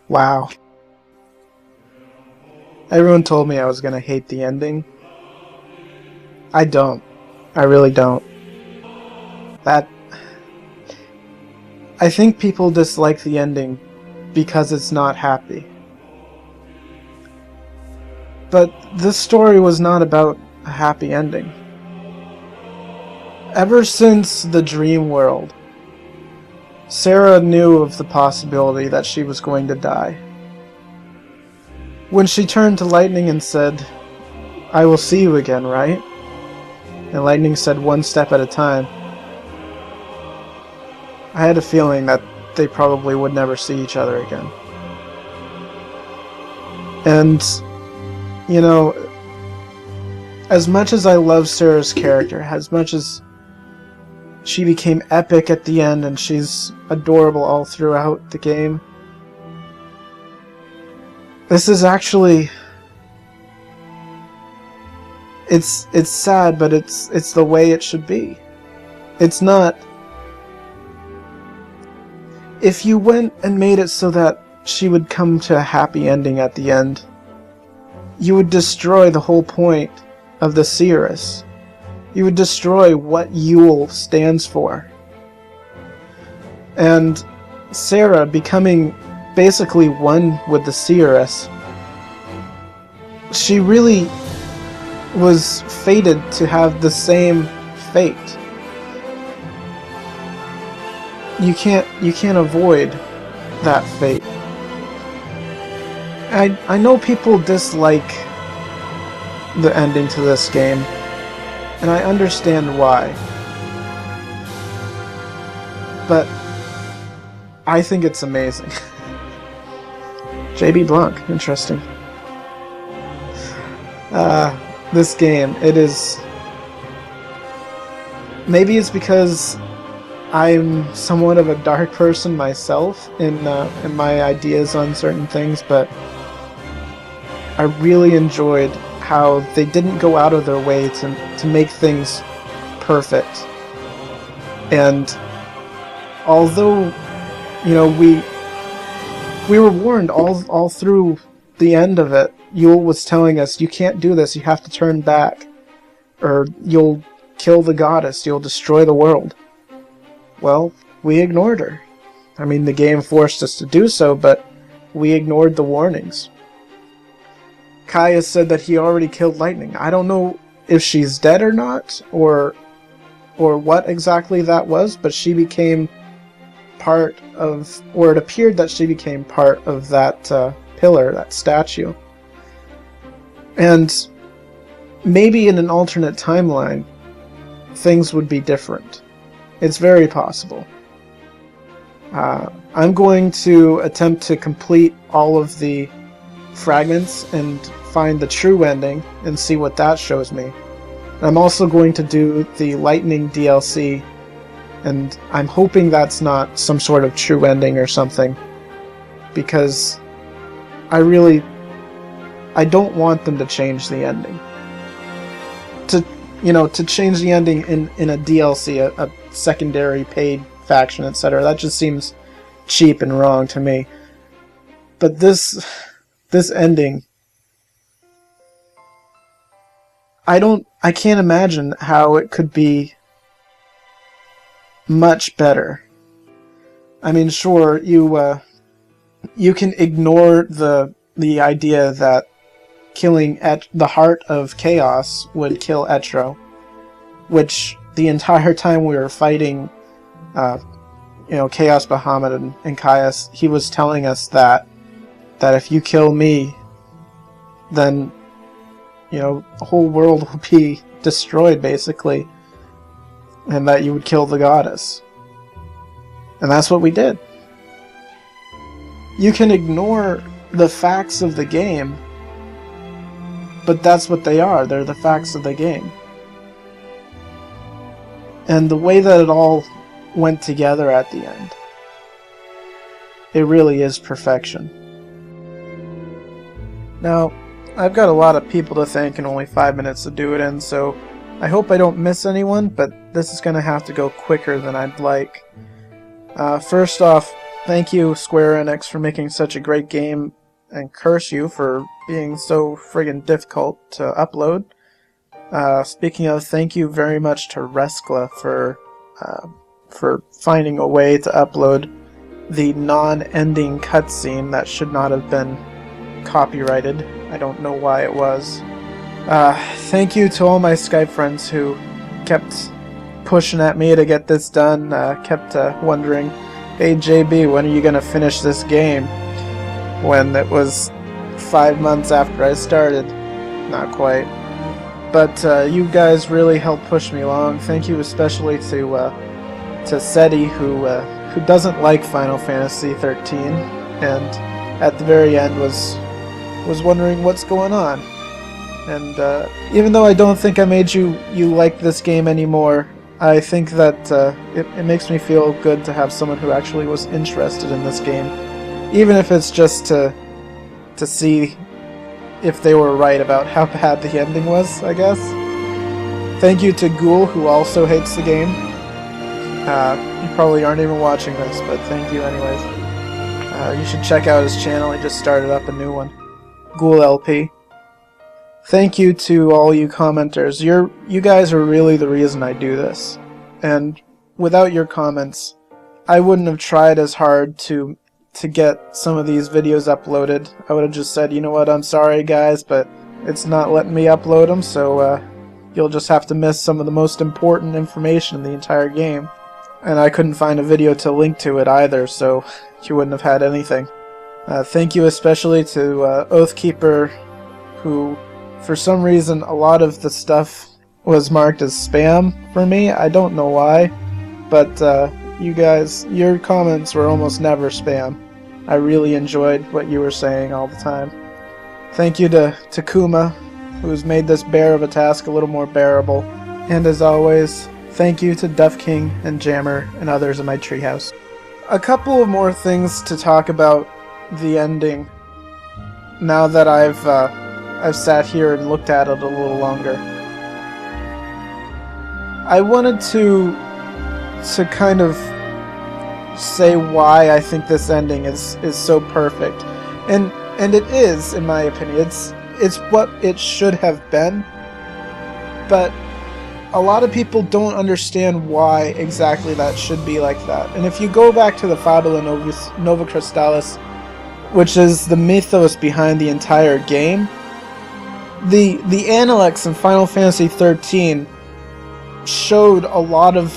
Wow. Everyone told me I was gonna hate the ending. I don't. I really don't. That... I think people dislike the ending because it's not happy. But this story was not about a happy ending. Ever since the dream world, Sarah knew of the possibility that she was going to die. When she turned to Lightning and said, "I will see you again, right?" And Lightning said, "One step at a time," I had a feeling that they probably would never see each other again. And, you know, as much as I love Sarah's character, as much as she became epic at the end and she's adorable all throughout the game, this is actually... It's sad, but it's the way it should be. It's not... If you went and made it so that she would come to a happy ending at the end, you would destroy the whole point of the Seeress. You would destroy what Yule stands for. And Sarah becoming basically one with the Seeress, she really was fated to have the same fate. You can't avoid that fate. I know people dislike the ending to this game, and I understand why. But I think it's amazing. JB Blanc, interesting. This game, it is... Maybe it's because I'm somewhat of a dark person myself in my ideas on certain things, but I really enjoyed how they didn't go out of their way to make things perfect. And although, you know, we were warned all through the end of it, Yule was telling us, you can't do this, you have to turn back, or you'll kill the goddess, you'll destroy the world. Well, we ignored her. I mean, the game forced us to do so, but we ignored the warnings. Caius said that he already killed Lightning. I don't know if she's dead or not, or what exactly that was, but she became part of, or it appeared that she became part of that pillar, that statue. And maybe in an alternate timeline, things would be different. It's very possible. I'm going to attempt to complete all of the fragments and find the true ending and see what that shows me. I'm also going to do the Lightning DLC, and I'm hoping that's not some sort of true ending or something, because I don't want them to change the ending. To change the ending in a DLC, a secondary paid faction, etc. That just seems cheap and wrong to me. But this ending, I can't imagine how it could be much better. I mean, sure, you can ignore the idea that killing the heart of Chaos would kill Etro, which the entire time we were fighting, Chaos Bahamut and Caius, he was telling us that if you kill me, then, the whole world will be destroyed, basically, and that you would kill the goddess. And that's what we did. You can ignore the facts of the game, but that's what they are. They're the facts of the game. And the way that it all went together at the end, it really is perfection. Now, I've got a lot of people to thank and only 5 minutes to do it in, so I hope I don't miss anyone, but this is going to have to go quicker than I'd like. First off, Thank you, Square Enix, for making such a great game, and curse you for being so friggin' difficult to upload. Speaking of, thank you very much to Reskla for finding a way to upload the non-ending cutscene that should not have been copyrighted. I don't know why it was. Thank you to all my Skype friends who kept pushing at me to get this done, kept wondering, hey JB, when are you gonna finish this game? When it was 5 months after I started. Not quite. But you guys really helped push me along. Thank you especially to Seti, who doesn't like Final Fantasy XIII, and at the very end was wondering what's going on. And even though I don't think I made you like this game anymore, I think that it makes me feel good to have someone who actually was interested in this game, even if it's just to see if they were right about how bad the ending was, I guess. Thank you to Ghoul, who also hates the game. You probably aren't even watching this, but thank you anyways. You should check out his channel, he just started up a new one. Ghoul LP. Thank you to all you commenters. You guys are really the reason I do this. And without your comments, I wouldn't have tried as hard to get some of these videos uploaded. I would have just said, you know what, I'm sorry guys, but it's not letting me upload them, so you'll just have to miss some of the most important information in the entire game. And I couldn't find a video to link to it either, so you wouldn't have had anything. Thank you especially to Oathkeeper, who for some reason a lot of the stuff was marked as spam for me. I don't know why, but you guys, your comments were almost never spam. I really enjoyed what you were saying all the time. Thank you to Takuma, who's made this bear of a task a little more bearable. And as always, thank you to Duff King and Jammer and others in my treehouse. A couple of more things to talk about the ending, now that I've sat here and looked at it a little longer. I wanted to kind of say why I think this ending is so perfect, and it is, in my opinion. It's what it should have been, but a lot of people don't understand why exactly that should be like that. And if you go back to the Fabula Nova Crystallis, which is the mythos behind the entire game, the Analects in Final Fantasy XIII showed a lot of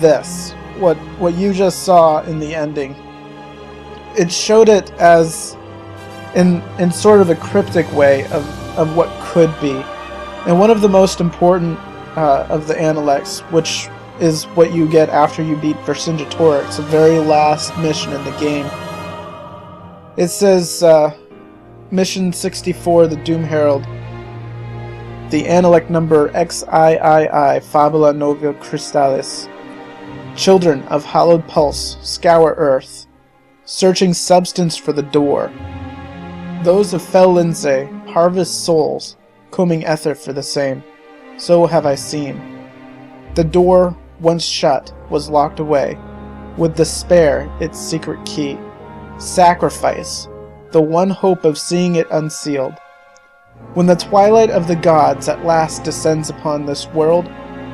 this. What you just saw in the ending. It showed it as in sort of a cryptic way of what could be. And one of the most important of the Analects, which is what you get after you beat Vercingetorix, the very last mission in the game. It says, Mission 64, the Doom Herald. The Analect number XIII, Fabula Nova Crystallis. Children of hallowed pulse, scour earth, searching substance for the door. Those of fell Lindsay harvest souls, combing ether for the same. So have I seen. The door, once shut, was locked away, with despair its secret key. Sacrifice, the one hope of seeing it unsealed. When the twilight of the gods at last descends upon this world,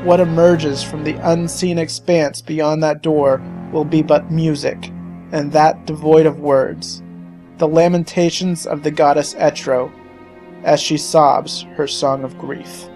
what emerges from the unseen expanse beyond that door will be but music, and that devoid of words. The lamentations of the goddess Etro, as she sobs her song of grief.